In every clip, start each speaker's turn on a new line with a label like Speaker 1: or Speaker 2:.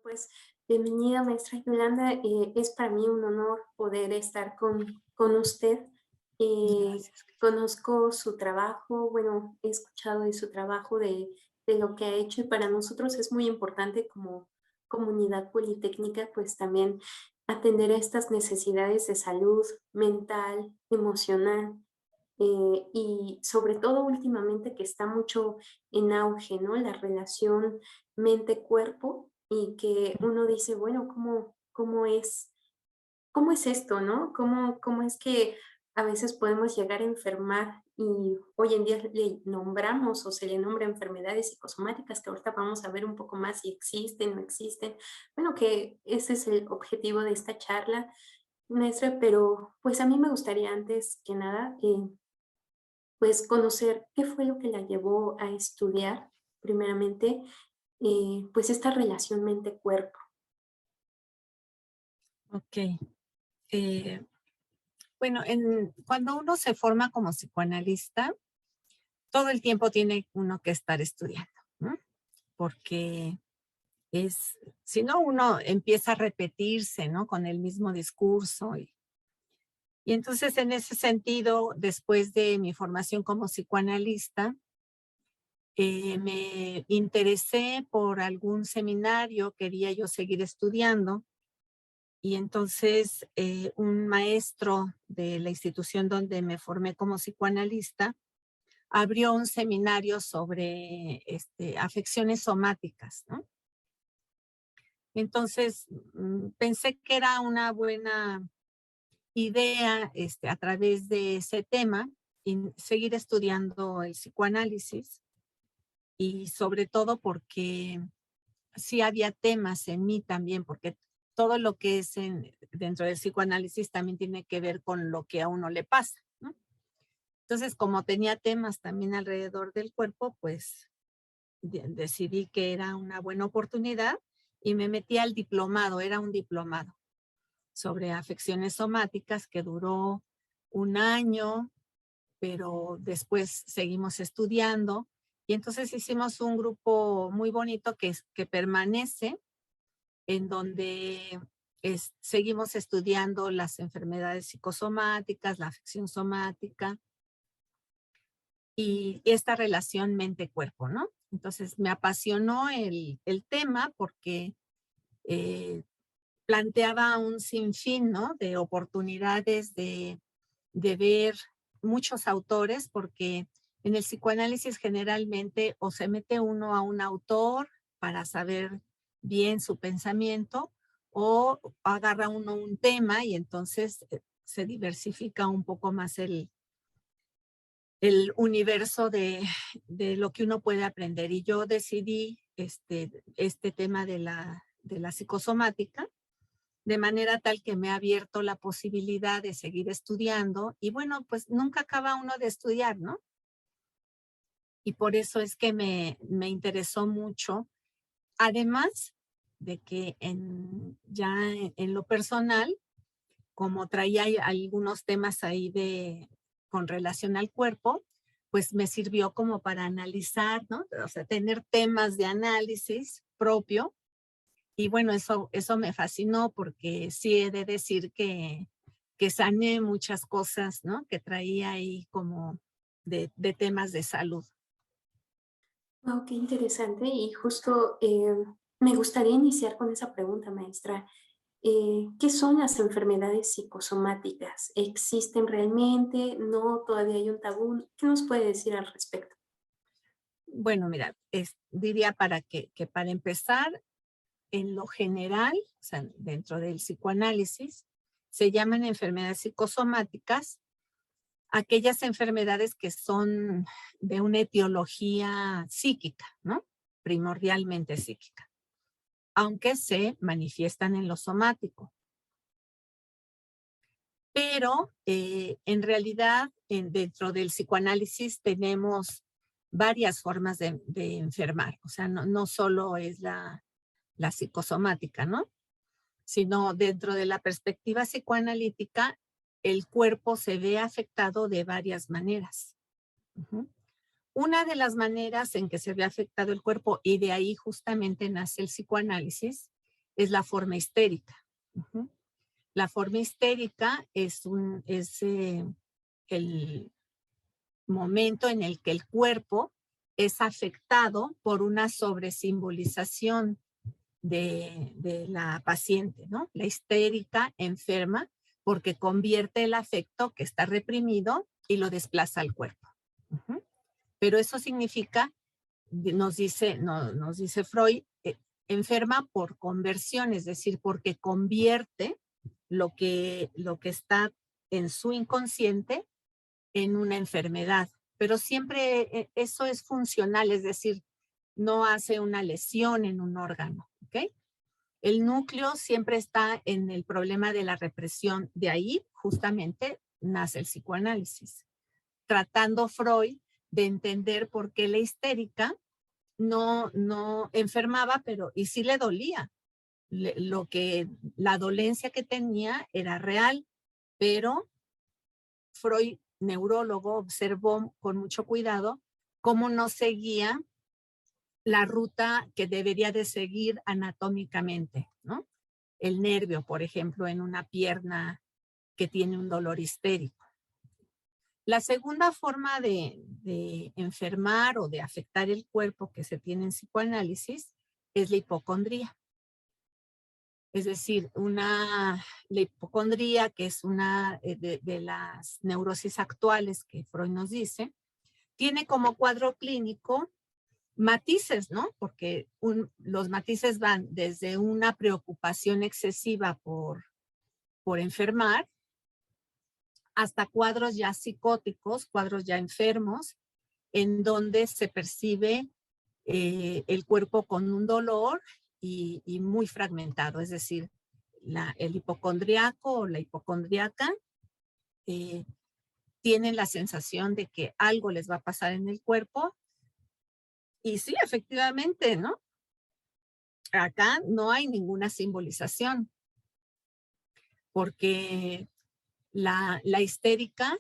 Speaker 1: Pues bienvenida, maestra Yolanda. Es para mí un honor poder estar con usted.
Speaker 2: Gracias.
Speaker 1: Conozco su trabajo, bueno, he escuchado de su trabajo, de lo que ha hecho y para nosotros es muy importante como comunidad politécnica, pues también atender a estas necesidades de salud mental, emocional y sobre todo últimamente que está mucho en auge, ¿no? La relación mente-cuerpo y que uno dice, bueno, cómo es esto, ¿no? ¿Cómo es que a veces podemos llegar a enfermar y hoy en día le nombramos o se le nombra enfermedades psicosomáticas que ahorita vamos a ver un poco más si existen, no existen? Bueno, que ese es el objetivo de esta charla, maestra, pero pues a mí me gustaría antes que nada pues conocer qué fue lo que la llevó a estudiar, primeramente, pues esta relación mente-cuerpo.
Speaker 2: Ok. eh, bueno, cuando uno se forma como psicoanalista, todo el tiempo tiene uno que estar estudiando, ¿no? Porque si no, uno empieza a repetirse, ¿no? Con el mismo discurso. Y entonces, en ese sentido, después de mi formación como psicoanalista, me interesé por algún seminario, quería yo seguir estudiando. Y entonces un maestro de la institución donde me formé como psicoanalista abrió un seminario sobre afecciones somáticas, ¿no? Entonces pensé que era una buena idea a través de ese tema y seguir estudiando el psicoanálisis y sobre todo porque sí había temas en mí también, porque todo lo que es dentro del psicoanálisis también tiene que ver con lo que a uno le pasa, ¿no? Entonces, como tenía temas también alrededor del cuerpo, pues decidí que era una buena oportunidad y me metí al diplomado, era un diplomado sobre afecciones somáticas que duró un año, pero después seguimos estudiando y entonces hicimos un grupo muy bonito que permanece en donde seguimos estudiando las enfermedades psicosomáticas, la afección somática y esta relación mente-cuerpo, ¿no? Entonces me apasionó el tema porque eh, planteaba un sinfín, ¿no? De oportunidades de ver muchos autores, porque en el psicoanálisis generalmente o se mete uno a un autor para saber bien su pensamiento o agarra uno un tema y entonces se diversifica un poco más el universo de lo que uno puede aprender. Y yo decidí este tema de la psicosomática de manera tal que me ha abierto la posibilidad de seguir estudiando y bueno, pues nunca acaba uno de estudiar, ¿no? Y por eso es que me interesó mucho, además de que ya en lo personal, como traía algunos temas ahí con relación al cuerpo, pues me sirvió como para analizar, ¿no? O sea, tener temas de análisis propio. Y bueno, eso me fascinó porque sí he de decir que sané muchas cosas, ¿no? Que traía ahí como de temas de salud.
Speaker 1: Wow, qué interesante. Y justo me gustaría iniciar con esa pregunta, maestra. ¿Qué son las enfermedades psicosomáticas? ¿Existen realmente? ¿No? ¿Todavía hay un tabú? ¿Qué nos puede decir al respecto?
Speaker 2: Bueno, mira, diría que para empezar, en lo general, o sea, dentro del psicoanálisis, se llaman enfermedades psicosomáticas aquellas enfermedades que son de una etiología psíquica, ¿no? Primordialmente psíquica, aunque se manifiestan en lo somático. Pero en realidad, dentro del psicoanálisis tenemos varias formas de enfermar. O sea, no solo es la psicosomática, ¿no? Sino dentro de la perspectiva psicoanalítica, el cuerpo se ve afectado de varias maneras. Ujú. Una de las maneras en que se ve afectado el cuerpo, y de ahí justamente nace el psicoanálisis, es la forma histérica. Ujú. La forma histérica es el momento en el que el cuerpo es afectado por una sobresimbolización de la paciente, ¿no? La histérica enferma porque convierte el afecto que está reprimido y lo desplaza al cuerpo. Ujú. Pero eso significa, nos dice Freud, enferma por conversión, es decir, porque convierte lo que está en su inconsciente en una enfermedad. Pero siempre eso es funcional, es decir, no hace una lesión en un órgano, ¿ok? El núcleo siempre está en el problema de la represión. De ahí justamente nace el psicoanálisis, tratando Freud de entender por qué la histérica no enfermaba, pero y sí le dolía. La dolencia que tenía era real, pero Freud, neurólogo, observó con mucho cuidado cómo no seguía la ruta que debería de seguir anatómicamente, ¿no? El nervio, por ejemplo, en una pierna que tiene un dolor histérico. La segunda forma de enfermar o de afectar el cuerpo que se tiene en psicoanálisis es la hipocondría. Es decir, la hipocondría, que es una de las neurosis actuales que Freud nos dice, tiene como cuadro clínico matices, ¿no? Porque los matices van desde una preocupación excesiva por enfermar hasta cuadros ya psicóticos, cuadros ya enfermos, en donde se percibe el cuerpo con un dolor y muy fragmentado, es decir, el hipocondriaco o la hipocondriaca eh, tienen la sensación de que algo les va a pasar en el cuerpo y sí, efectivamente, ¿no? Acá no hay ninguna simbolización porque la histérica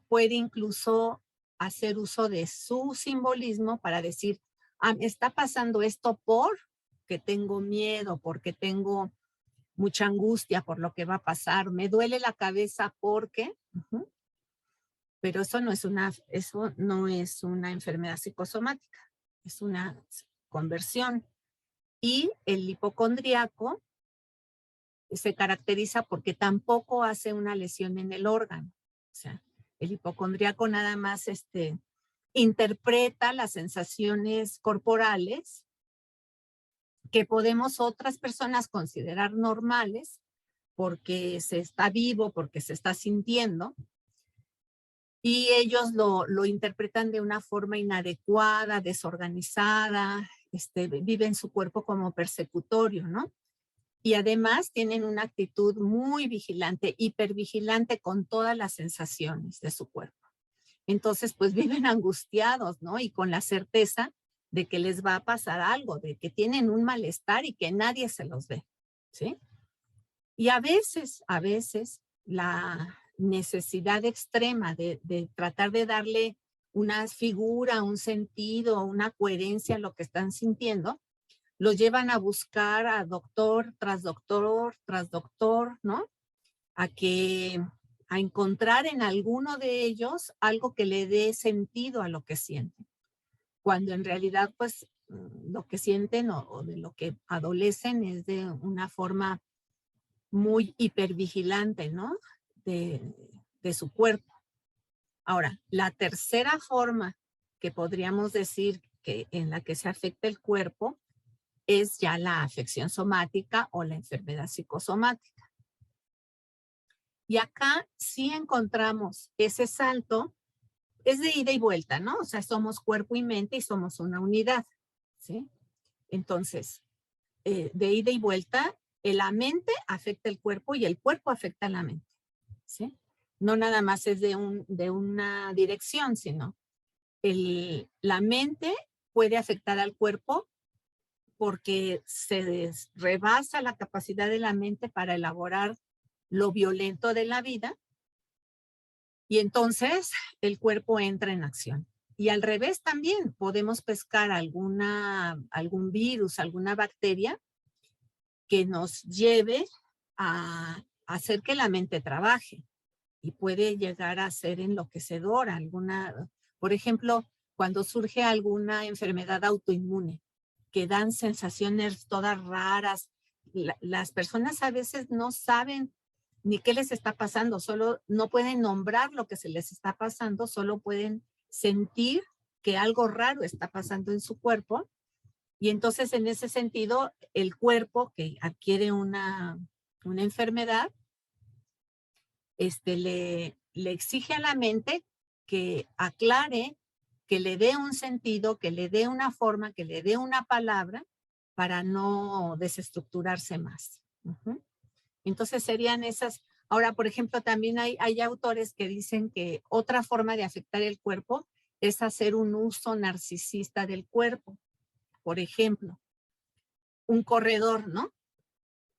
Speaker 2: puede incluso hacer uso de su simbolismo para decir, ah, me está pasando esto porque tengo miedo, porque tengo mucha angustia por lo que va a pasar, me duele la cabeza porque, pero eso no es una enfermedad psicosomática, es una conversión. Y el hipocondriaco se caracteriza porque tampoco hace una lesión en el órgano. O sea, el hipocondriaco nada más interpreta las sensaciones corporales que podemos otras personas considerar normales porque se está vivo, porque se está sintiendo, y ellos lo interpretan de una forma inadecuada, desorganizada, viven su cuerpo como persecutorio, ¿no? Y además tienen una actitud muy vigilante, hipervigilante con todas las sensaciones de su cuerpo. Entonces, pues viven angustiados, ¿no? Y con la certeza de que les va a pasar algo, de que tienen un malestar y que nadie se los ve, ¿sí? Y a veces la necesidad extrema de tratar de darle una figura, un sentido, una coherencia a lo que están sintiendo, los llevan a buscar a doctor tras doctor, ¿no? A encontrar en alguno de ellos algo que le dé sentido a lo que sienten. Cuando en realidad, pues, lo que sienten o de lo que adolecen es de una forma muy hipervigilante, ¿no? De su cuerpo. Ahora, la tercera forma que podríamos decir que en la que se afecta el cuerpo es ya la afección somática o la enfermedad psicosomática. Y acá sí encontramos ese salto, es de ida y vuelta, ¿no? O sea, somos cuerpo y mente y somos una unidad, ¿sí? Entonces, de ida y vuelta, la mente afecta el cuerpo y el cuerpo afecta a la mente, ¿sí? No nada más es de una dirección, sino la mente puede afectar al cuerpo porque se rebasa la capacidad de la mente para elaborar lo violento de la vida y entonces el cuerpo entra en acción. Y al revés también podemos pescar algún virus, alguna bacteria que nos lleve a hacer que la mente trabaje y puede llegar a ser enloquecedora. Por ejemplo, cuando surge alguna enfermedad autoinmune, que dan sensaciones todas raras, las personas a veces no saben ni qué les está pasando, solo no pueden nombrar lo que se les está pasando, solo pueden sentir que algo raro está pasando en su cuerpo. Y entonces, en ese sentido, el cuerpo que adquiere una enfermedad, le exige a la mente que aclare, que le dé un sentido, que le dé una forma, que le dé una palabra para no desestructurarse más. Ujú. Entonces serían esas. Ahora, por ejemplo, también hay autores que dicen que otra forma de afectar el cuerpo es hacer un uso narcisista del cuerpo. Por ejemplo, un corredor, ¿no?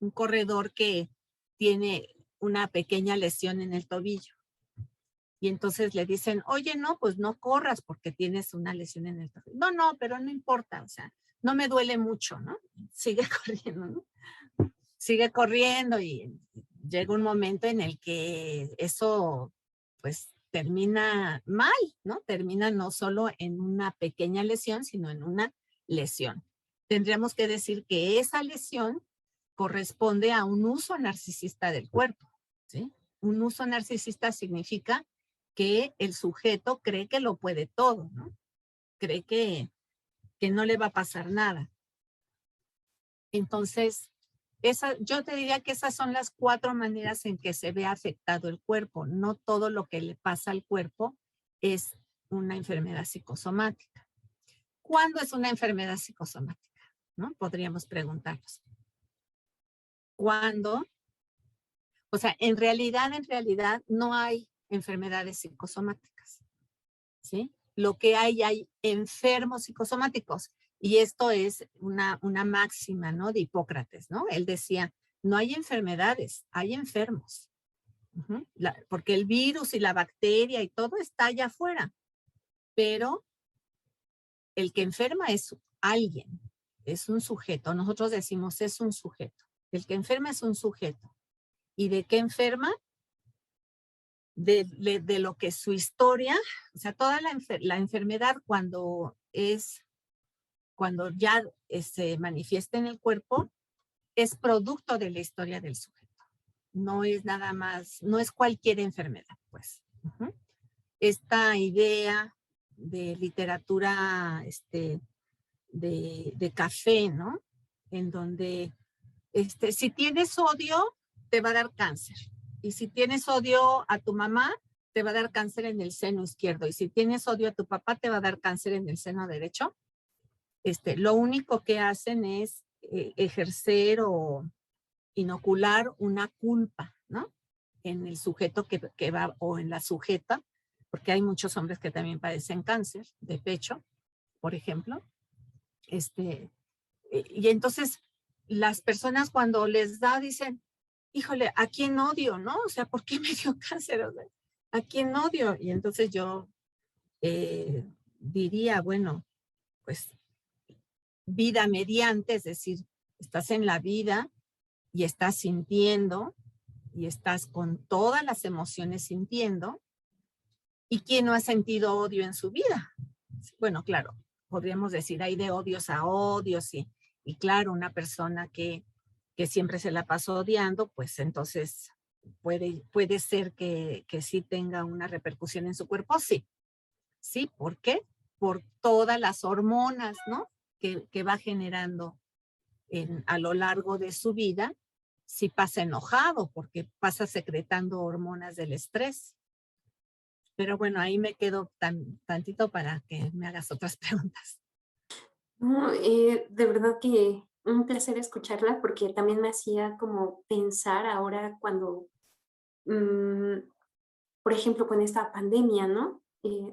Speaker 2: Un corredor que tiene una pequeña lesión en el tobillo. Y entonces le dicen, oye, no, pues no corras porque tienes una lesión en el tobillo. No, no, pero no importa, o sea, no me duele mucho, ¿no? Sigue corriendo, ¿no? Sigue corriendo y llega un momento en el que eso, pues, termina mal, ¿no? Termina no solo en una pequeña lesión, sino en una lesión. Tendríamos que decir que esa lesión corresponde a un uso narcisista del cuerpo, ¿sí? Un uso narcisista significa que el sujeto cree que lo puede todo, ¿no? Cree que no le va a pasar nada. Entonces, yo te diría que esas son las 4 maneras en que se ve afectado el cuerpo. No todo lo que le pasa al cuerpo es una enfermedad psicosomática. ¿Cuándo es una enfermedad psicosomática? ¿No? Podríamos preguntarnos. ¿Cuándo? O sea, en realidad, no hay enfermedades psicosomáticas, ¿sí? Lo que hay enfermos psicosomáticos. Y esto es una máxima, ¿no? De Hipócrates, ¿no? Él decía, no hay enfermedades, hay enfermos. Porque el virus y la bacteria y todo está allá afuera. Pero el que enferma es alguien, es un sujeto. Nosotros decimos, es un sujeto. El que enferma es un sujeto. ¿Y de qué enferma? De lo que su historia, o sea, toda la enfermedad cuando ya se manifiesta en el cuerpo, es producto de la historia del sujeto. No es nada más, no es cualquier enfermedad, pues. Esta idea de literatura de café, ¿no? En donde si tienes odio, te va a dar cáncer. Y si tienes odio a tu mamá, te va a dar cáncer en el seno izquierdo. Y si tienes odio a tu papá, te va a dar cáncer en el seno derecho. Lo único que hacen es ejercer o inocular una culpa, ¿no? En el sujeto que va, o en la sujeta, porque hay muchos hombres que también padecen cáncer de pecho, por ejemplo. Y entonces las personas cuando les da dicen, híjole, ¿a quién odio, no? O sea, ¿por qué me dio cáncer? O sea, ¿a quién odio? Y entonces yo diría, bueno, pues vida mediante, es decir, estás en la vida y estás sintiendo y estás con todas las emociones sintiendo. ¿Y quién no ha sentido odio en su vida? Bueno, claro, podríamos decir, hay de odios a odios y claro, una persona que siempre se la pasó odiando, pues entonces puede ser que sí tenga una repercusión en su cuerpo, sí. ¿Sí? ¿Por qué? Por todas las hormonas, ¿no? Que va generando a lo largo de su vida, si pasa enojado, porque pasa secretando hormonas del estrés. Pero bueno, ahí me quedo tantito para que me hagas otras preguntas.
Speaker 1: No, de verdad que un placer escucharla porque también me hacía como pensar ahora cuando, mm, por ejemplo, con esta pandemia, ¿no?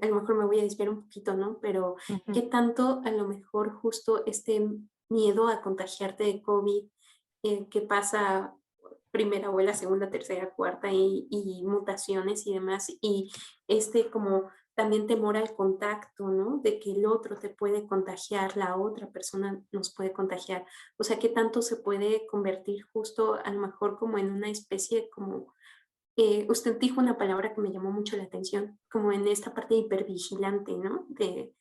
Speaker 1: A lo mejor me voy a desviar un poquito, ¿no? Pero
Speaker 2: Ujú.
Speaker 1: qué tanto a lo mejor justo este miedo a contagiarte de COVID, que pasa primera ola, segunda, tercera, cuarta y mutaciones y demás, y como también temor al contacto, ¿no? De que el otro te puede contagiar, la otra persona nos puede contagiar. O sea, ¿qué tanto se puede convertir justo a lo mejor como en una especie como, usted dijo una palabra que me llamó mucho la atención, como en esta parte hipervigilante, ¿no? De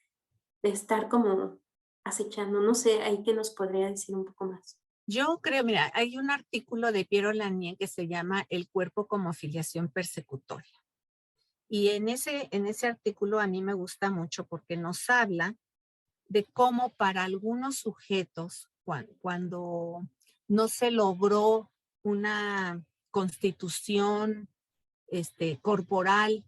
Speaker 1: estar como acechando, no sé, ahí qué nos podría decir un poco más.
Speaker 2: Yo creo, mira, hay un artículo de Piero Lanier que se llama El cuerpo como filiación persecutoria. Y en ese artículo a mí me gusta mucho porque nos habla de cómo para algunos sujetos, cuando no se logró una constitución corporal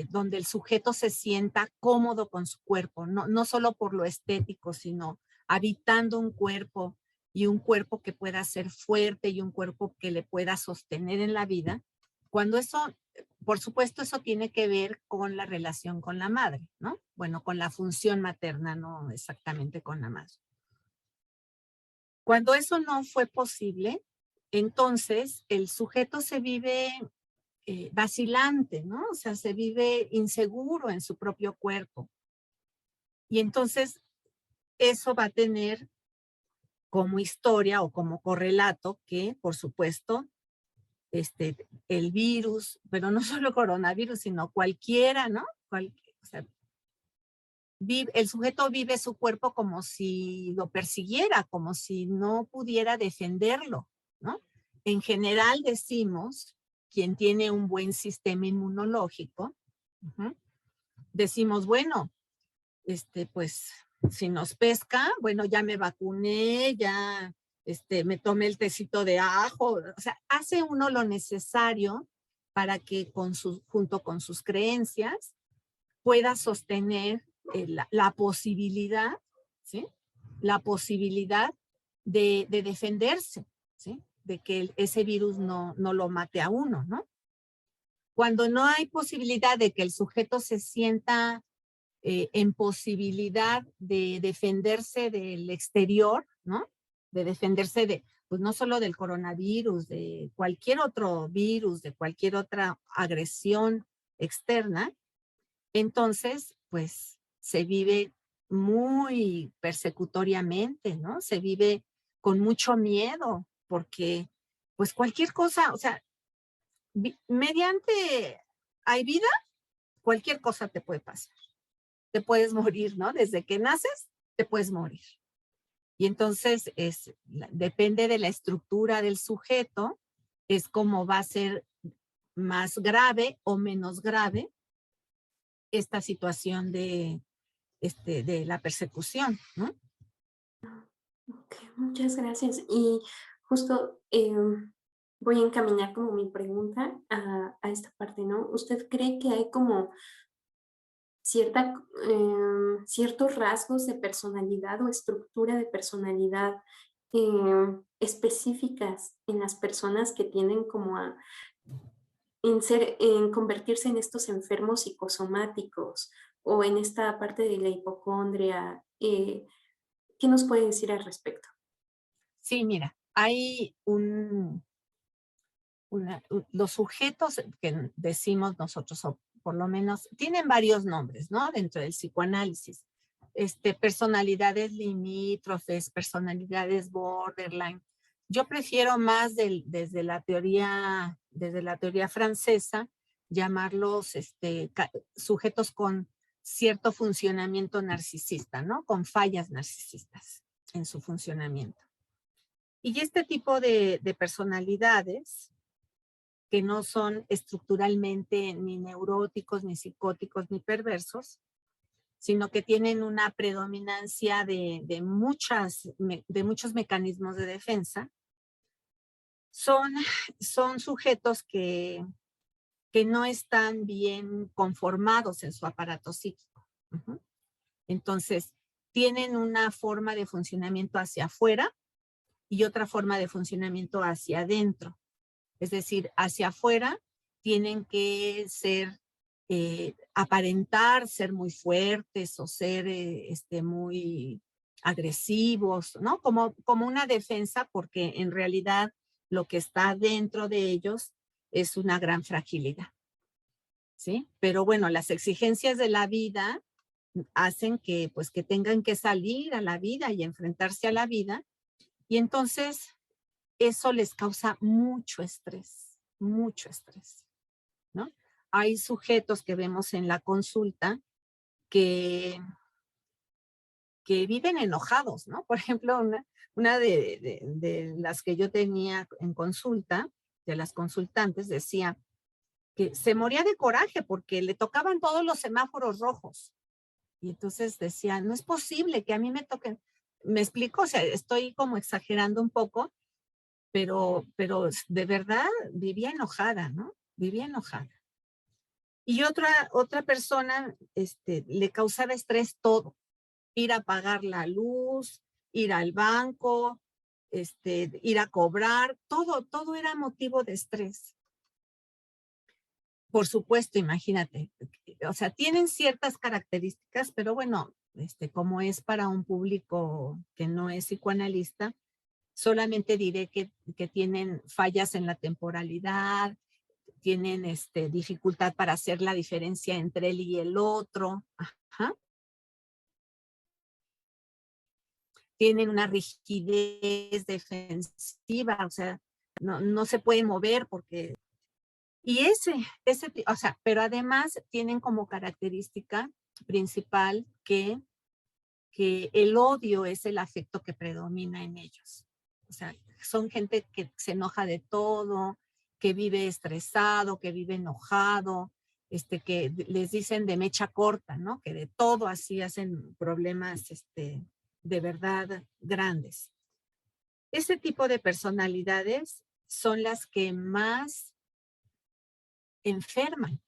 Speaker 2: donde el sujeto se sienta cómodo con su cuerpo, no solo por lo estético, sino habitando un cuerpo y un cuerpo que pueda ser fuerte y un cuerpo que le pueda sostener en la vida. Cuando eso, por supuesto, eso tiene que ver con la relación con la madre, ¿no? Bueno, con la función materna, no exactamente con la madre. Cuando eso no fue posible, entonces el sujeto se vive vacilante, ¿no? O sea, se vive inseguro en su propio cuerpo. Y entonces eso va a tener como historia o como correlato que, por supuesto, el virus, pero no solo coronavirus, sino cualquiera, ¿no? O sea, el sujeto vive su cuerpo como si lo persiguiera, como si no pudiera defenderlo, ¿no? En general decimos, quien tiene un buen sistema inmunológico, decimos, bueno, pues si nos pesca, bueno, ya me vacuné, ya me tomé el tecito de ajo, o sea, hace uno lo necesario para que junto con sus creencias pueda sostener la posibilidad, ¿sí? La posibilidad de defenderse, ¿sí? De que ese virus no lo mate a uno, ¿no? Cuando no hay posibilidad de que el sujeto se sienta en posibilidad de defenderse del exterior, ¿no? De defenderse pues no solo del coronavirus, de cualquier otro virus, de cualquier otra agresión externa, entonces, pues se vive muy persecutoriamente, ¿no? Se vive con mucho miedo, porque pues cualquier cosa, o sea, mediante hay vida, cualquier cosa te puede pasar. Te puedes morir, ¿no? Desde que naces, te puedes morir. Y entonces depende de la estructura del sujeto, es como va a ser más grave o menos grave esta situación de la persecución, ¿no?
Speaker 1: Ok, muchas gracias. Y justo voy a encaminar como mi pregunta a esta parte, ¿no? ¿Usted cree que hay como ciertos rasgos de personalidad o estructura de personalidad específicas en las personas que tienden como en convertirse en estos enfermos psicosomáticos o en esta parte de la hipocondria? ¿Qué nos puede decir al respecto?
Speaker 2: Sí, mira, hay los sujetos que decimos nosotros, o por lo menos, tienen varios nombres, ¿no? Dentro del psicoanálisis. Personalidades limítrofes, personalidades borderline. Yo prefiero más desde la teoría francesa, llamarlos sujetos con cierto funcionamiento narcisista, ¿no? Con fallas narcisistas en su funcionamiento. Y este tipo de personalidades que no son estructuralmente ni neuróticos, ni psicóticos, ni perversos, sino que tienen una predominancia de muchos mecanismos de defensa, son sujetos que no están bien conformados en su aparato psíquico. Entonces, tienen una forma de funcionamiento hacia afuera y otra forma de funcionamiento hacia adentro. Es decir, hacia afuera tienen que aparentar ser muy fuertes o ser muy agresivos, ¿no? Como una defensa, porque en realidad lo que está dentro de ellos es una gran fragilidad. ¿sí? Pero bueno, las exigencias de la vida hacen que, pues, que tengan que salir a la vida y enfrentarse a la vida, y entonces eso les causa mucho estrés, ¿no? Hay sujetos que vemos en la consulta que, que viven enojados, ¿no? Por ejemplo, una de las que yo tenía en consulta, de las consultantes, decía que se moría de coraje porque le tocaban todos los semáforos rojos. Y entonces decía, no es posible que a mí me toquen. Me explico, o sea, estoy como exagerando un poco, pero de verdad vivía enojada, ¿no? Vivía enojada. Y otra persona le causaba estrés todo, ir a pagar la luz, ir al banco, ir a cobrar, todo era motivo de estrés. Por supuesto, imagínate, o sea, tienen ciertas características, pero bueno, como es para un público que no es psicoanalista, solamente diré que tienen fallas en la temporalidad, tienen dificultad para hacer la diferencia entre él y el otro. Ajá. Tienen una rigidez defensiva, o sea, no se pueden mover porque... Y o sea, pero además tienen como característica principal que el odio es el afecto que predomina en ellos. O sea, son gente que se enoja de todo, que vive estresado, que vive enojado, que les dicen de mecha corta, ¿no? Que de todo así hacen problemas, de verdad grandes. Ese tipo de personalidades son las que más enferman.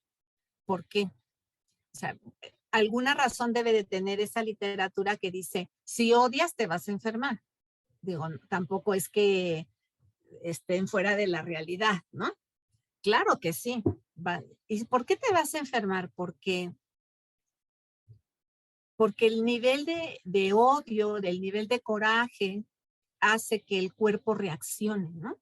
Speaker 2: ¿Por qué? O sea, alguna razón debe de tener esa literatura que dice, si odias te vas a enfermar. Digo, tampoco es que estén fuera de la realidad, ¿no? Claro que sí. ¿Y por qué te vas a enfermar? Porque el nivel de odio, del nivel de coraje, hace que el cuerpo reaccione, ¿no?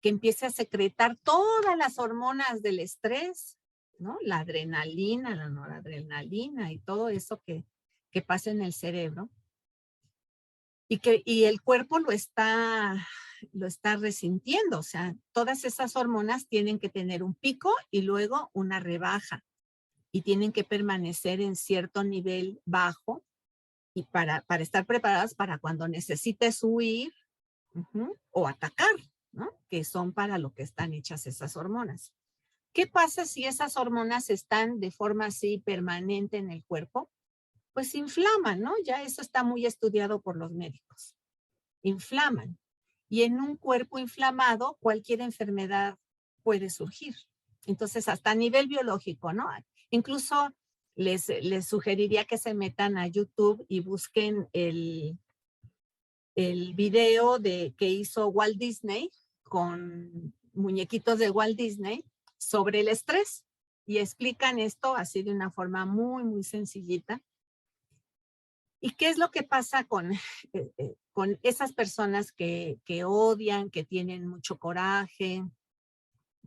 Speaker 2: Que empiece a secretar todas las hormonas del estrés, ¿no? La adrenalina, la noradrenalina y todo eso que pasa en el cerebro. Y el cuerpo lo está resintiendo, o sea, todas esas hormonas tienen que tener un pico y luego una rebaja y tienen que permanecer en cierto nivel bajo y para estar preparadas para cuando necesites huir o atacar, ¿no? Que son para lo que están hechas esas hormonas. ¿Qué pasa si esas hormonas están de forma así permanente en el cuerpo? Pues inflaman, ¿no? Ya eso está muy estudiado por los médicos. Inflaman. Y en un cuerpo inflamado, cualquier enfermedad puede surgir. Entonces, hasta a nivel biológico, ¿no? Incluso les sugeriría que se metan a YouTube y busquen el video que hizo Walt Disney con muñequitos de Walt Disney sobre el estrés y explican esto así de una forma muy, muy sencillita. ¿Y qué es lo que pasa con esas personas que odian, que tienen mucho coraje,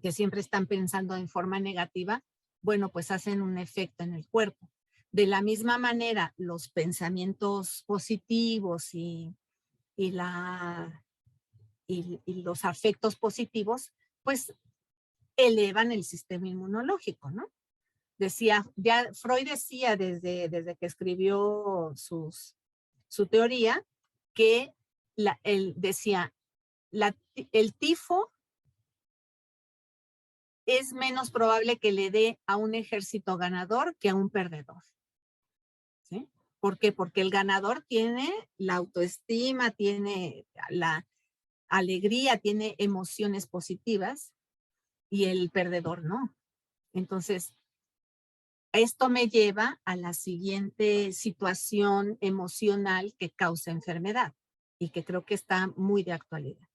Speaker 2: que siempre están pensando en forma negativa? Bueno, pues hacen un efecto en el cuerpo. De la misma manera, los pensamientos positivos y los afectos positivos, pues elevan el sistema inmunológico, ¿no? Freud decía desde que escribió su teoría que él decía, el tifo es menos probable que le dé a un ejército ganador que a un perdedor. ¿Sí? ¿Por qué? Porque el ganador tiene la autoestima, tiene la alegría, tiene emociones positivas y el perdedor no. Entonces, esto me lleva a la siguiente situación emocional que causa enfermedad y que creo que está muy de actualidad,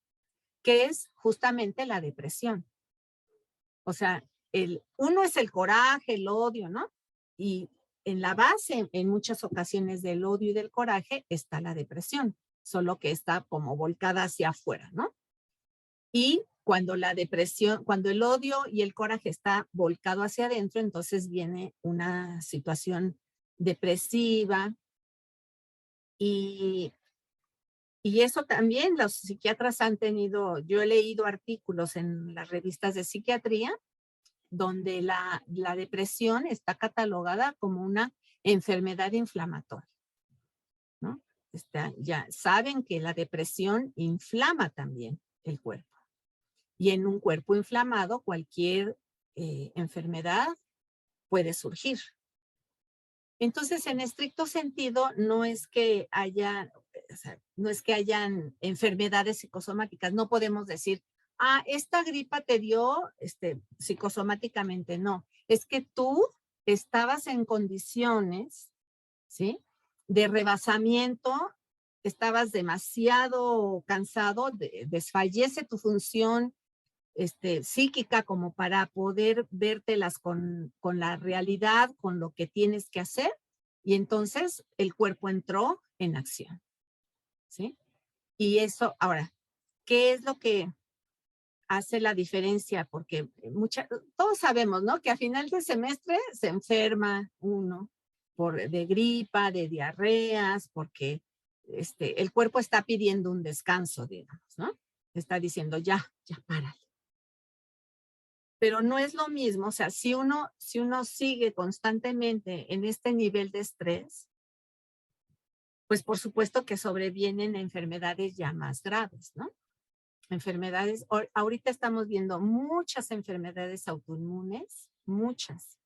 Speaker 2: que es justamente la depresión. O sea, uno es el coraje, el odio, ¿no? Y en la base, en muchas ocasiones del odio y del coraje, está la depresión, solo que está como volcada hacia afuera, ¿no? Y Cuando la depresión, cuando el odio y el coraje está volcado hacia adentro, entonces viene una situación depresiva y, y eso también los psiquiatras han tenido, yo he leído artículos en las revistas de psiquiatría donde la depresión está catalogada como una enfermedad inflamatoria, ¿no? Ya saben que la depresión inflama también el cuerpo. Y en un cuerpo inflamado, cualquier enfermedad puede surgir. Entonces, en estricto sentido, no es que haya, o sea, no es que hayan enfermedades psicosomáticas. No podemos decir, esta gripa te dio psicosomáticamente. No, es que tú estabas en condiciones, ¿sí? De rebasamiento, estabas demasiado cansado, desfallece tu función psíquica como para poder vértelas con la realidad, con lo que tienes que hacer, y entonces el cuerpo entró en acción, ¿sí? Y eso, ahora, ¿qué es lo que hace la diferencia? Porque todos sabemos, ¿no? Que a final de semestre se enferma uno de gripa, de diarreas, porque el cuerpo está pidiendo un descanso, digamos, ¿no? Está diciendo, ya para. Pero no es lo mismo, o sea, si uno sigue constantemente en este nivel de estrés, pues por supuesto que sobrevienen enfermedades ya más graves, ¿no? Enfermedades, ahorita estamos viendo muchas enfermedades autoinmunes, muchas,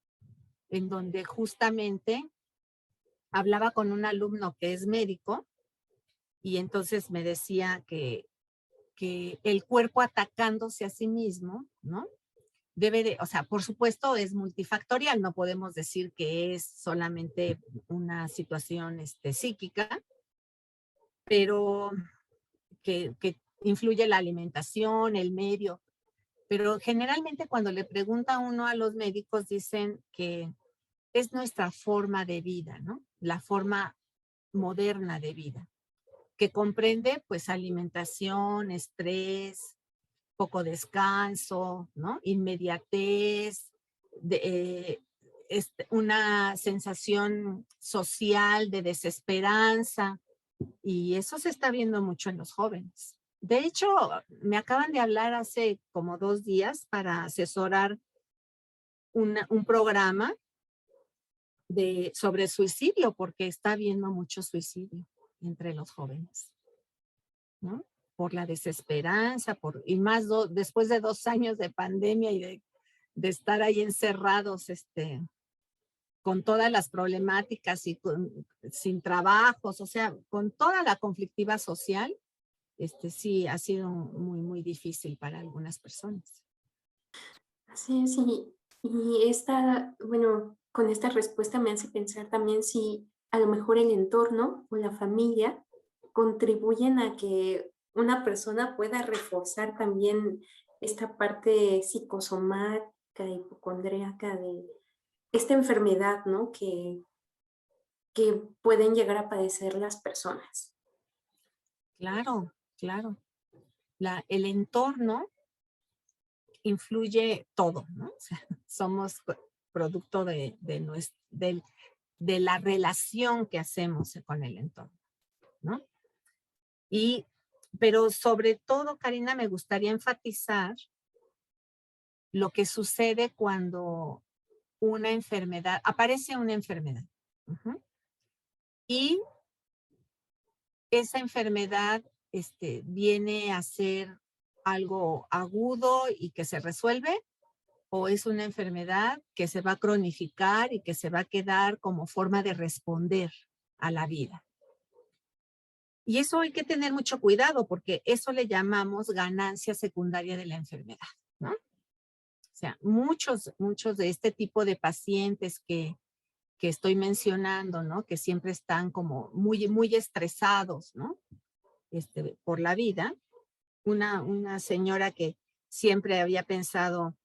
Speaker 2: en donde justamente hablaba con un alumno que es médico y entonces me decía que el cuerpo atacándose a sí mismo, ¿no? O sea, por supuesto es multifactorial, no podemos decir que es solamente una situación psíquica, pero que influye la alimentación, el medio, pero generalmente cuando le pregunta uno a los médicos dicen que es nuestra forma de vida, ¿no? La forma moderna de vida, que comprende pues alimentación, estrés, poco descanso, ¿no? Inmediatez, una sensación social de desesperanza, y eso se está viendo mucho en los jóvenes. De hecho, me acaban de hablar hace como 2 días para asesorar un programa sobre suicidio, porque está habiendo mucho suicidio entre los jóvenes, ¿no? Por la desesperanza, y más después de 2 años de pandemia y de estar ahí encerrados, con todas las problemáticas y sin trabajos, o sea, con toda la conflictiva social, sí ha sido muy, muy difícil para algunas personas.
Speaker 1: Así es, y bueno, con esta respuesta me hace pensar también si a lo mejor el entorno o la familia contribuyen a que una persona pueda reforzar también esta parte psicosomática, hipocondríaca de esta enfermedad, ¿no? Que pueden llegar a padecer las personas.
Speaker 2: Claro, claro. El entorno influye todo, ¿no? O sea, somos producto de la relación que hacemos con el entorno, ¿no? Pero sobre todo, Karina, me gustaría enfatizar lo que sucede cuando aparece una enfermedad. Ujú. Y esa enfermedad viene a ser algo agudo y que se resuelve, o es una enfermedad que se va a cronificar y que se va a quedar como forma de responder a la vida. Y eso hay que tener mucho cuidado porque eso le llamamos ganancia secundaria de la enfermedad, ¿no? O sea, muchos de este tipo de pacientes que estoy mencionando, ¿no? Que siempre están como muy, muy estresados, ¿no? Por la vida. Una señora que siempre había pensado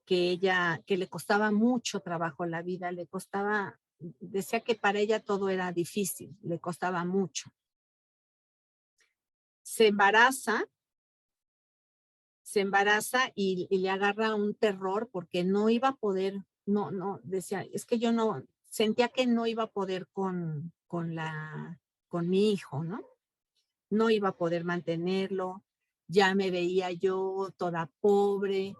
Speaker 2: que le costaba mucho trabajo la vida, decía que para ella todo era difícil, le costaba mucho. Se embaraza, se embaraza y le agarra un terror porque no iba a poder, decía, es que yo no, sentía que no iba a poder con mi hijo, ¿no? No iba a poder mantenerlo, ya me veía yo toda pobre,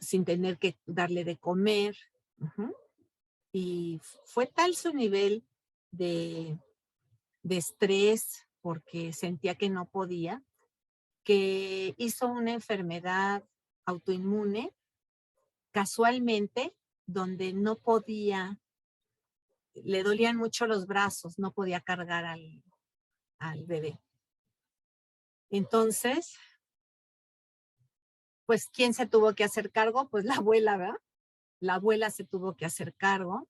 Speaker 2: sin tener que darle de comer. Ujú. Y fue tal su nivel de, de estrés porque sentía que no podía, que hizo una enfermedad autoinmune casualmente donde no podía, le dolían mucho los brazos, no podía cargar al bebé. Entonces, pues, ¿quién se tuvo que hacer cargo? Pues la abuela, ¿verdad? La abuela se tuvo que hacer cargo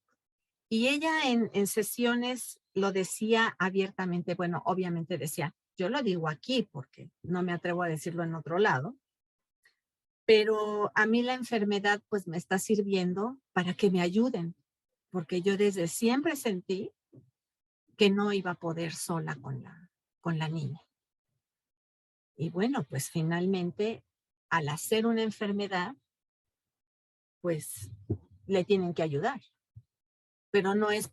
Speaker 2: y ella en sesiones lo decía abiertamente, bueno, obviamente decía, yo lo digo aquí porque no me atrevo a decirlo en otro lado, pero a mí la enfermedad pues me está sirviendo para que me ayuden, porque yo desde siempre sentí que no iba a poder sola con la niña. Y bueno, pues finalmente, al hacer una enfermedad, pues le tienen que ayudar, pero no es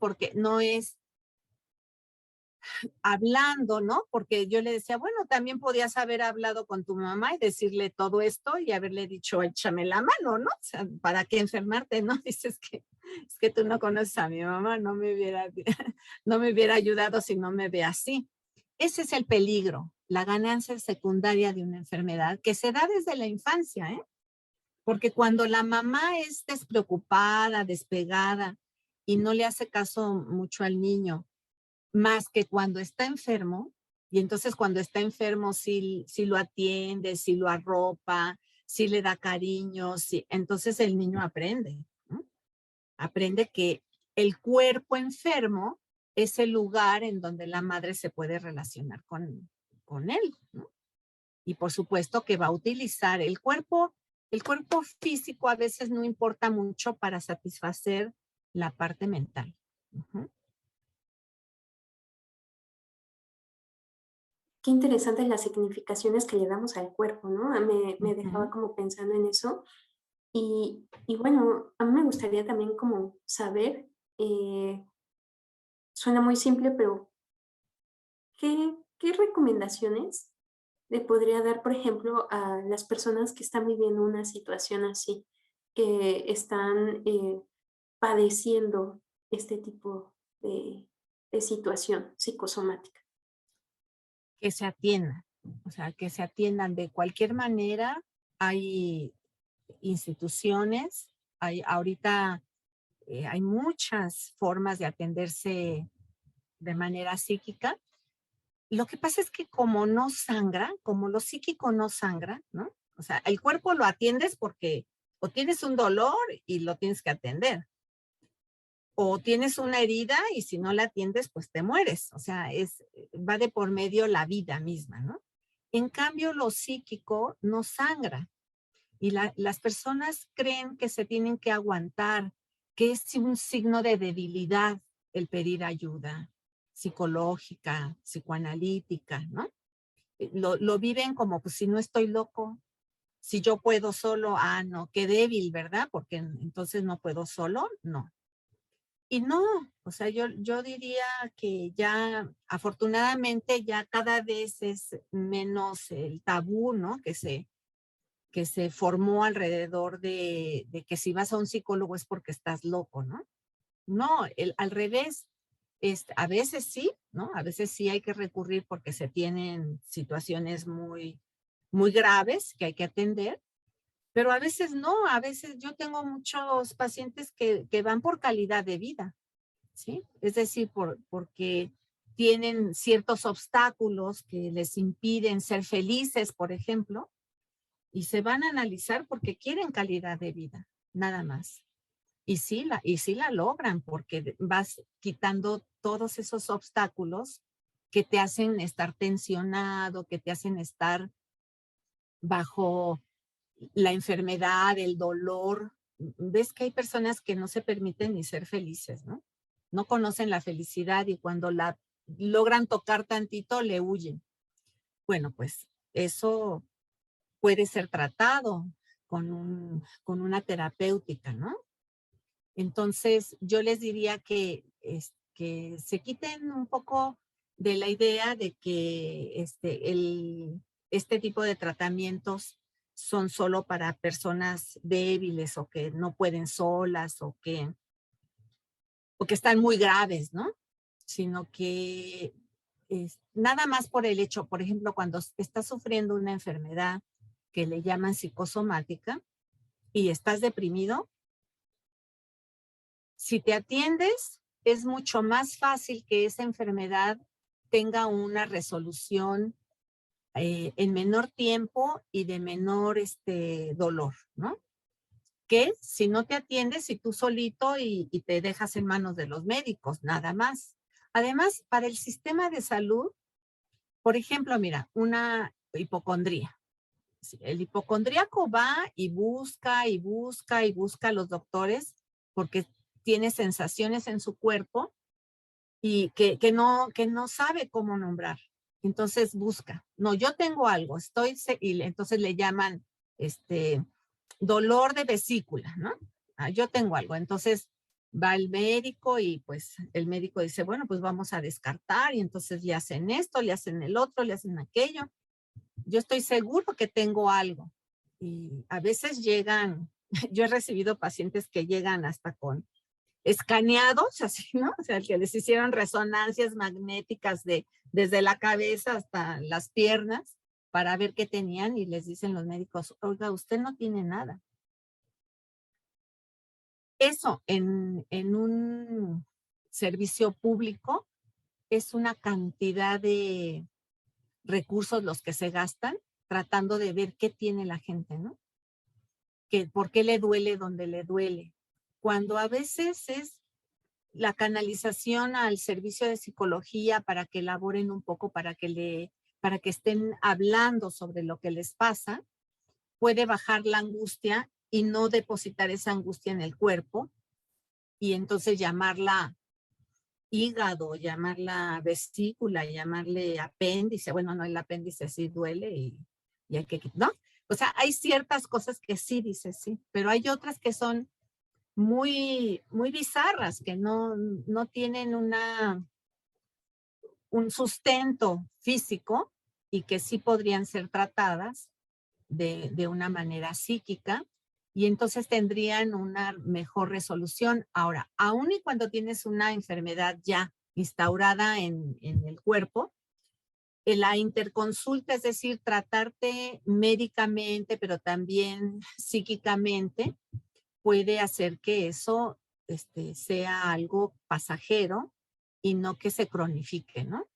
Speaker 2: hablando, ¿no? Porque yo le decía, bueno, también podías haber hablado con tu mamá y decirle todo esto y haberle dicho, échame la mano, ¿no? O sea, ¿para qué enfermarte, no? Dices que es que tú no conoces a mi mamá, no me hubiera ayudado si no me ve así. Ese es el peligro, la ganancia secundaria de una enfermedad que se da desde la infancia, ¿eh? Porque cuando la mamá es despreocupada, despegada y no le hace caso mucho al niño, más que cuando está enfermo, y entonces cuando está enfermo sí lo atiende, sí lo arropa, sí le da cariño, sí, entonces el niño aprende, ¿no? Aprende que el cuerpo enfermo es el lugar en donde la madre se puede relacionar con él, ¿no? Y por supuesto que va a utilizar el cuerpo físico a veces no importa mucho para satisfacer la parte mental. Ujú,
Speaker 1: Qué interesantes las significaciones que le damos al cuerpo, ¿no? Me dejaba
Speaker 2: ujú.
Speaker 1: como pensando en eso. Y bueno, a mí me gustaría también como saber, suena muy simple, pero ¿qué recomendaciones le podría dar, por ejemplo, a las personas que están viviendo una situación así, que están padeciendo este tipo de situación psicosomática?
Speaker 2: Que se atiendan, o sea, que se atiendan de cualquier manera. Hay instituciones, ahorita hay muchas formas de atenderse de manera psíquica. Lo que pasa es que como no sangra, como lo psíquico no sangra, ¿no? O sea, el cuerpo lo atiendes porque o tienes un dolor y lo tienes que atender, o tienes una herida y si no la atiendes, pues te mueres. O sea, va de por medio la vida misma, ¿no? En cambio, lo psíquico no sangra y las personas creen que se tienen que aguantar, que es un signo de debilidad el pedir ayuda psicológica, psicoanalítica, ¿no? Lo viven como, pues si no estoy loco, si yo puedo solo, no, qué débil, ¿verdad? Porque entonces no puedo solo, no. Y no, o sea, yo diría que ya afortunadamente ya cada vez es menos el tabú, ¿no? Que se formó alrededor de que si vas a un psicólogo es porque estás loco, ¿no? No, al revés, a veces sí, ¿no? A veces sí hay que recurrir porque se tienen situaciones muy, muy graves que hay que atender, pero a veces no, a veces yo tengo muchos pacientes que van por calidad de vida, ¿sí? Es decir, porque tienen ciertos obstáculos que les impiden ser felices, por ejemplo, y se van a analizar porque quieren calidad de vida, nada más. Y sí la logran porque vas quitando todos esos obstáculos que te hacen estar tensionado, que te hacen estar bajo la enfermedad, el dolor. Ves que hay personas que no se permiten ni ser felices, ¿no? No conocen la felicidad y cuando la logran tocar tantito le huyen. Bueno, pues eso puede ser tratado con una terapéutica, ¿no? Entonces, yo les diría que se quiten un poco de la idea de que este tipo de tratamientos son solo para personas débiles o que no pueden solas o que están muy graves, ¿no? Sino que nada más por el hecho, por ejemplo, cuando estás sufriendo una enfermedad que le llaman psicosomática y estás deprimido, si te atiendes, es mucho más fácil que esa enfermedad tenga una resolución en menor tiempo y de menor dolor, ¿no? Que si no te atiendes y tú solito y te dejas en manos de los médicos, nada más. Además, para el sistema de salud, por ejemplo, mira, una hipocondría. El hipocondríaco va y busca y busca y busca a los doctores porque tiene sensaciones en su cuerpo y que no sabe cómo nombrar. Entonces busca. No, yo tengo algo, y entonces le llaman dolor de vesícula, ¿no? Ah, yo tengo algo. Entonces va el médico y pues el médico dice, bueno, pues vamos a descartar y entonces le hacen esto, le hacen el otro, le hacen aquello. Yo estoy seguro que tengo algo. Y a veces llegan, yo he recibido pacientes que llegan hasta con escaneados, así, ¿no? O sea, que les hicieron resonancias magnéticas desde la cabeza hasta las piernas para ver qué tenían y les dicen los médicos, oiga, usted no tiene nada. Eso en un servicio público es una cantidad de recursos los que se gastan tratando de ver qué tiene la gente, ¿no? ¿Por qué le duele donde le duele? Cuando a veces es la canalización al servicio de psicología para que elaboren un poco, para que estén hablando sobre lo que les pasa, puede bajar la angustia y no depositar esa angustia en el cuerpo y entonces llamarla hígado, llamarla vesícula, llamarle apéndice. Bueno, no, el apéndice sí duele y hay que, ¿no? O sea, hay ciertas cosas que sí dice sí, pero hay otras que son muy, muy bizarras, que no tienen un sustento físico y que sí podrían ser tratadas de una manera psíquica y entonces tendrían una mejor resolución. Ahora, aun y cuando tienes una enfermedad ya instaurada en el cuerpo, la interconsulta, es decir, tratarte médicamente, pero también psíquicamente, puede hacer que eso sea algo pasajero y no que se cronifique, ¿no?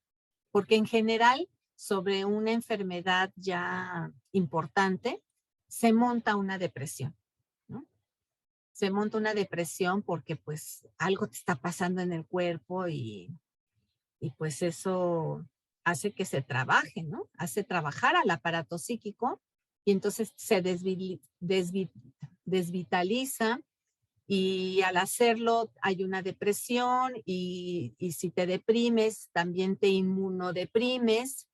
Speaker 2: Porque en general, sobre una enfermedad ya importante, se monta una depresión, ¿no? Se monta una depresión porque pues algo te está pasando en el cuerpo y pues eso hace que se trabaje, ¿no? Hace trabajar al aparato psíquico y entonces se desvitaliza y al hacerlo hay una depresión y si te deprimes, también te inmunodeprimes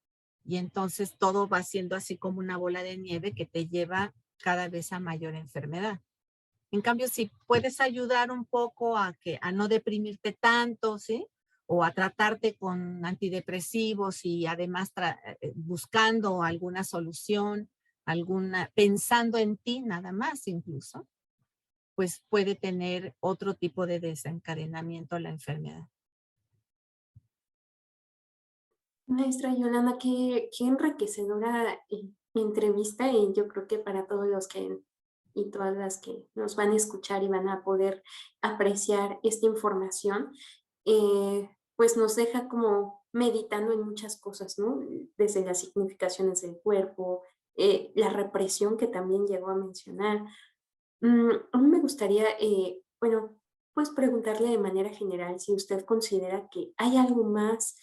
Speaker 2: y entonces todo va siendo así como una bola de nieve que te lleva cada vez a mayor enfermedad. En cambio, si puedes ayudar un poco a no deprimirte tanto, ¿sí? O a tratarte con antidepresivos y además buscando alguna solución, pensando en ti nada más incluso, pues puede tener otro tipo de desencadenamiento la enfermedad.
Speaker 1: Maestra Yolanda, qué enriquecedora entrevista y yo creo que para todos los que y todas las que nos van a escuchar y van a poder apreciar esta información, pues nos deja como meditando en muchas cosas, ¿no? Desde las significaciones del cuerpo, la represión que también llegó a mencionar. A mí me gustaría, bueno, pues preguntarle de manera general si usted considera que hay algo más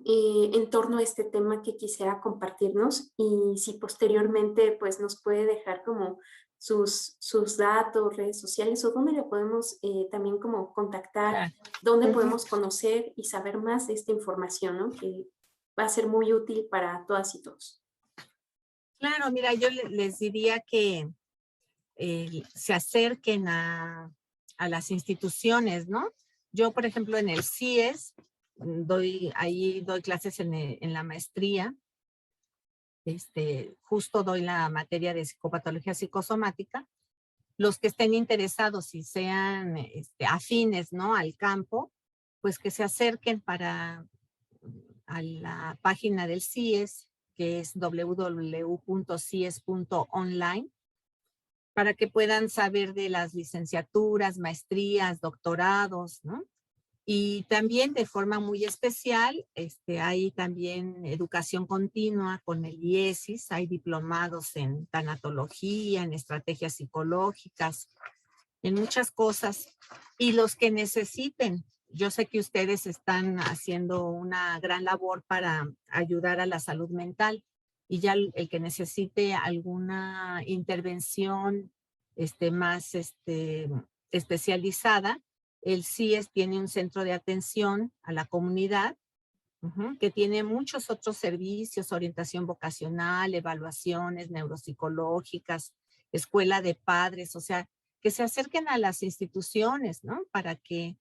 Speaker 1: en torno a este tema que quisiera compartirnos y si posteriormente pues nos puede dejar como sus datos, redes sociales o dónde le podemos también como contactar,
Speaker 2: Claro.
Speaker 1: dónde
Speaker 2: Ujú.
Speaker 1: podemos conocer y saber más de esta información, ¿no? Que va a ser muy útil para todas y todos.
Speaker 2: Claro, mira, yo les diría que se acerquen a las instituciones, ¿no? Yo, por ejemplo, en el CIES, doy clases en la maestría, justo doy la materia de psicopatología psicosomática. Los que estén interesados y sean afines, ¿no?, al campo, pues que se acerquen a la página del CIES, que es www.cies.online, para que puedan saber de las licenciaturas, maestrías, doctorados, ¿no? Y también de forma muy especial, hay también educación continua con el IESIS, hay diplomados en tanatología, en estrategias psicológicas, en muchas cosas. Y los que necesiten, yo sé que ustedes están haciendo una gran labor para ayudar a la salud mental, y ya el que necesite alguna intervención más especializada, el CIES tiene un centro de atención a la comunidad, que tiene muchos otros servicios: orientación vocacional, evaluaciones neuropsicológicas, escuela de padres. O sea, que se acerquen a las instituciones, ¿no? Para que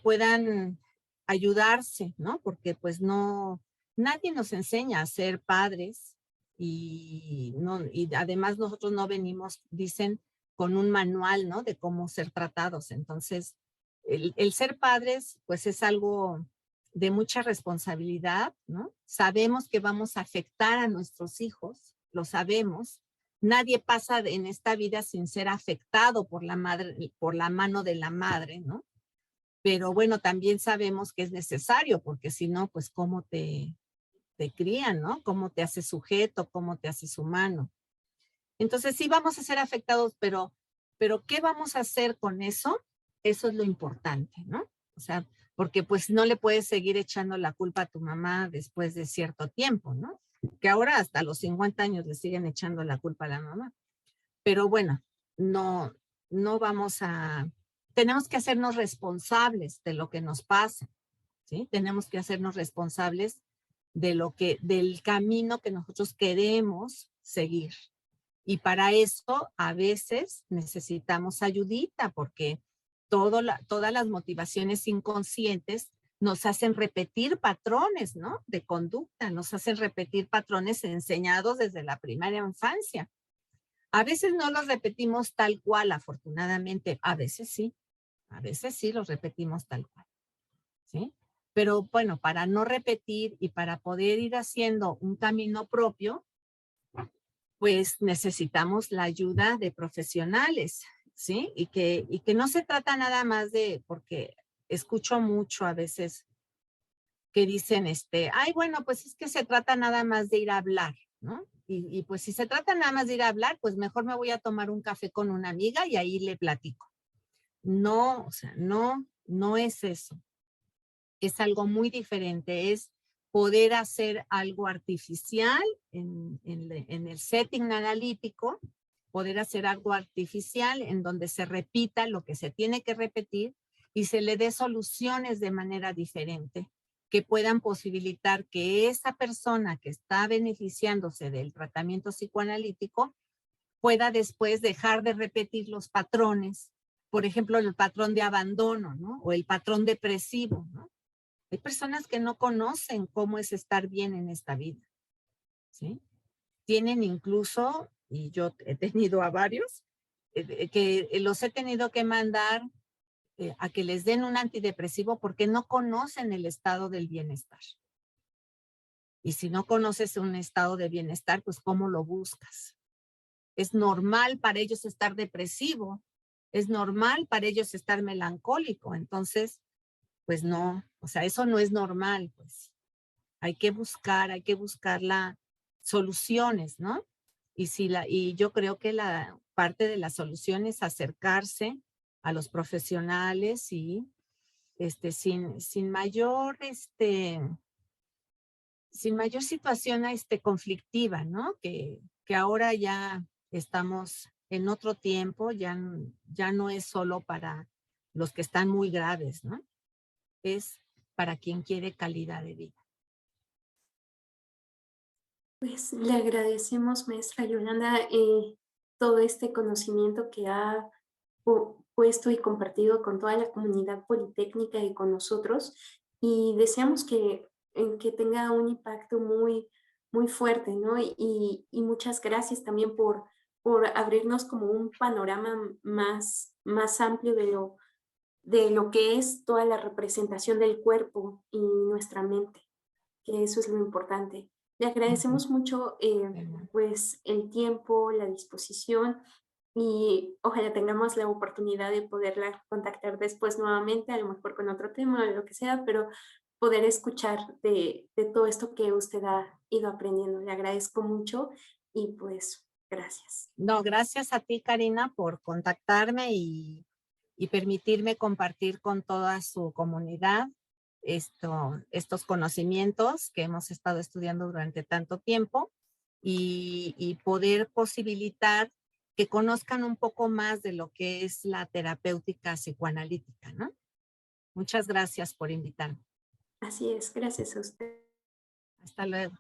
Speaker 2: puedan ayudarse, ¿no? Porque pues no, nadie nos enseña a ser padres, y, no, y además nosotros no venimos, dicen, con un manual, ¿no?, de cómo ser tratados. Entonces, el ser padres pues es algo de mucha responsabilidad, ¿no? Sabemos que vamos a afectar a nuestros hijos, lo sabemos. Nadie pasa en esta vida sin ser afectado por la madre, por la mano de la madre, ¿no? Pero bueno, también sabemos que es necesario, porque si no, pues cómo te crían, ¿no? Cómo te hace sujeto, cómo te haces humano. Entonces sí vamos a ser afectados, pero ¿qué vamos a hacer con eso? Eso es lo importante, ¿no? O sea, porque pues no le puedes seguir echando la culpa a tu mamá después de cierto tiempo, ¿no? Que ahora hasta los 50 años le siguen echando la culpa a la mamá. Pero bueno, no, no vamos a, tenemos que hacernos responsables de lo que nos pasa, ¿sí? Tenemos que hacernos responsables del camino que nosotros queremos seguir. Y para eso a veces necesitamos ayudita, porque todas las motivaciones inconscientes nos hacen repetir patrones, ¿no?, de conducta, nos hacen repetir patrones enseñados desde la primera infancia. A veces no los repetimos tal cual, afortunadamente. A veces sí los repetimos tal cual, ¿sí? Pero bueno, para no repetir y para poder ir haciendo un camino propio, pues necesitamos la ayuda de profesionales, ¿sí? Y que no se trata nada más de, porque escucho mucho a veces que dicen, ay, bueno, pues es que se trata nada más de ir a hablar, ¿no? Y pues si se trata nada más de ir a hablar, pues mejor me voy a tomar un café con una amiga y ahí le platico. No, o sea, no, no es eso. Es algo muy diferente, es poder hacer algo artificial en el setting analítico, poder hacer algo artificial en donde se repita lo que se tiene que repetir y se le dé soluciones de manera diferente, que puedan posibilitar que esa persona que está beneficiándose del tratamiento psicoanalítico pueda después dejar de repetir los patrones. Por ejemplo, el patrón de abandono, ¿no? O el patrón depresivo, ¿no? Hay personas que no conocen cómo es estar bien en esta vida, ¿sí? Tienen incluso, y yo he tenido a varios, que los he tenido que mandar a que les den un antidepresivo porque no conocen el estado del bienestar. Y si no conoces un estado de bienestar, pues ¿cómo lo buscas? Es normal para ellos estar depresivo, es normal para ellos estar melancólico. Entonces, pues no, o sea, eso no es normal, pues. Hay que buscar las soluciones, ¿no? Y yo creo que la parte de la solución es acercarse a los profesionales y sin mayor sin mayor situación conflictiva, ¿no? Que ahora ya estamos en otro tiempo, ya no es solo para los que están muy graves, ¿no? Es para quien quiere calidad de vida.
Speaker 1: Pues le agradecemos, maestra Yolanda, todo este conocimiento que ha puesto y compartido con toda la comunidad politécnica y con nosotros. Y deseamos que tenga un impacto muy, muy fuerte, ¿no? Y muchas gracias también por abrirnos como un panorama más amplio de lo que es toda la representación del cuerpo y nuestra mente, que eso es lo importante. Le
Speaker 2: Ujú.
Speaker 1: agradecemos mucho,
Speaker 2: Bueno,
Speaker 1: pues, el tiempo, la disposición y ojalá tengamos la oportunidad de poderla contactar después nuevamente, a lo mejor con otro tema o lo que sea, pero poder escuchar de todo esto que usted ha ido aprendiendo. Le agradezco mucho y pues gracias.
Speaker 2: no, gracias a ti, Karina, por contactarme y permitirme compartir con toda su comunidad estos conocimientos que hemos estado estudiando durante tanto tiempo y poder posibilitar que conozcan un poco más de lo que es la terapéutica psicoanalítica, ¿no? Muchas gracias por invitarme.
Speaker 1: Así es, gracias a usted.
Speaker 2: Hasta luego.